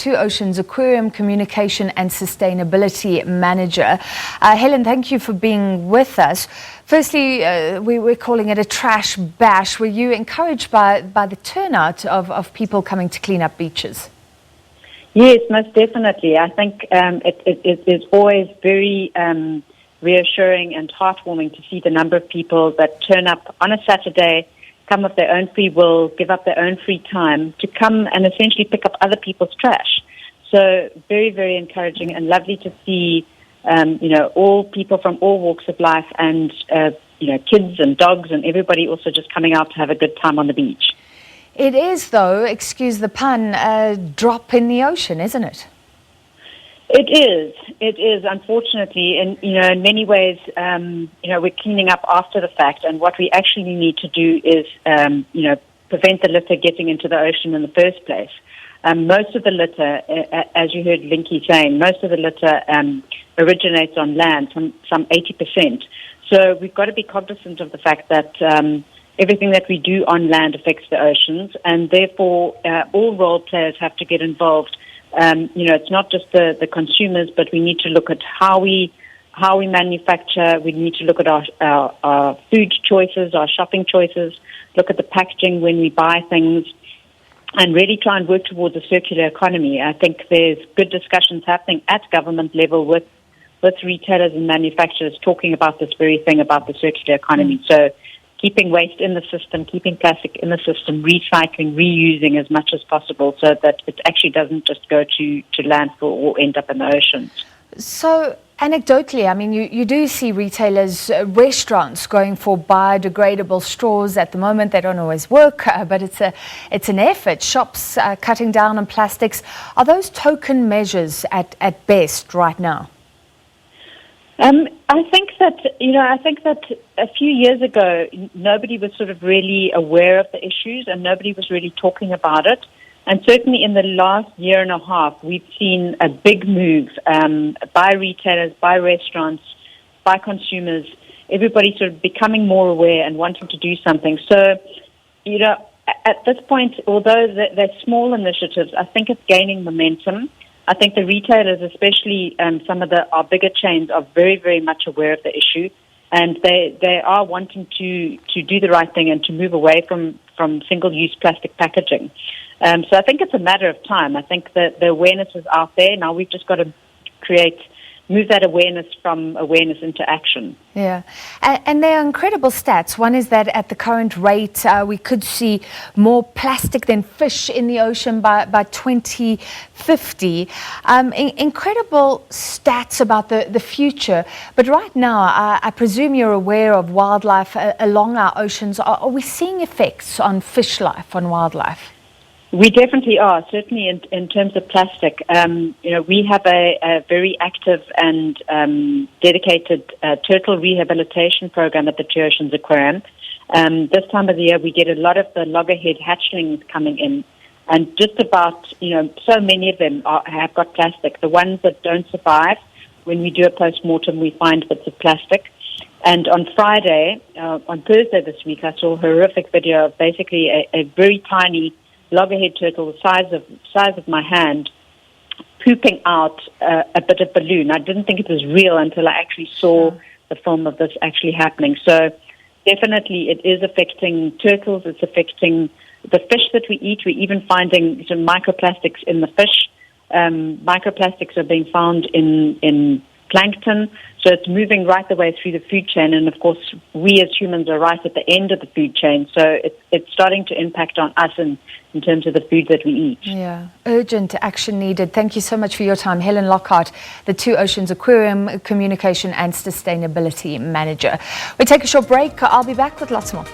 Two Oceans Aquarium Communication and Sustainability Manager. Helen, thank you for being with us. Firstly, we're calling it a trash bash. Were you encouraged by the turnout of people coming to clean up beaches? Yes, most definitely. I think it is always very reassuring and heartwarming to see the number of people that turn up on a Saturday, come of their own free will, give up their own free time to come and essentially pick up other people's trash. So very, very encouraging and lovely to see, all people from all walks of life and, kids and dogs and everybody also just coming out to have a good time on the beach. It is, though, excuse the pun, a drop in the ocean, isn't it? It is, unfortunately, and in many ways, we're cleaning up after the fact, and what we actually need to do is, prevent the litter getting into the ocean in the first place. Most of the litter, as you heard Linky saying, most of the litter originates on land, some 80%. So we've got to be cognizant of the fact that everything that we do on land affects the oceans, and therefore all role players have to get involved. It's not just the consumers, but we need to look at how we manufacture. We need to look at our food choices, our shopping choices, look at the packaging when we buy things, and really try and work towards a circular economy. I think there's good discussions happening at government level with retailers and manufacturers talking about this very thing, about the circular economy. So keeping waste in the system, keeping plastic in the system, recycling, reusing as much as possible so that it actually doesn't just go to landfill or end up in the oceans. So anecdotally, I mean, you do see retailers, restaurants going for biodegradable straws at the moment. They don't always work, but it's an effort. Shops cutting down on plastics. Are those token measures at best right now? I think that a few years ago, nobody was sort of really aware of the issues and nobody was really talking about it. And certainly in the last year and a half, we've seen a big move by retailers, by restaurants, by consumers, everybody sort of becoming more aware and wanting to do something. So, at this point, although they're small initiatives, I think it's gaining momentum. I think the retailers, especially some of our bigger chains, are very, very much aware of the issue, and they are wanting to do the right thing and to move away from single-use plastic packaging. So I think it's a matter of time. I think that the awareness is out there. Now we've just got to move that awareness from awareness into action. Yeah, and there are incredible stats. One is that at the current rate, we could see more plastic than fish in the ocean by 2050. Incredible stats about the future. But right now, I presume you're aware of wildlife along our oceans. Are we seeing effects on fish life, on wildlife? We definitely are, certainly in terms of plastic. We have a very active and dedicated turtle rehabilitation program at the Two Oceans Aquarium. This time of the year, we get a lot of the loggerhead hatchlings coming in, and just about, so many of them have got plastic. The ones that don't survive, when we do a post-mortem, we find bits of plastic. And on Thursday this week, I saw a horrific video of basically a very tiny loggerhead turtle the size of my hand pooping out a bit of balloon. I didn't think it was real until I actually saw the film of this actually happening. So definitely it is affecting turtles, it's affecting the fish that we eat. We're even finding some microplastics in the fish. Microplastics are being found in plankton. So it's moving right the way through the food chain, and of course we as humans are right at the end of the food chain, so it's starting to impact on us in terms of the food that we eat. Yeah, urgent action needed. Thank you so much for your time. Helen Lochart, the Two Oceans Aquarium Communication and Sustainability Manager. We take a short break. I'll be back with lots more.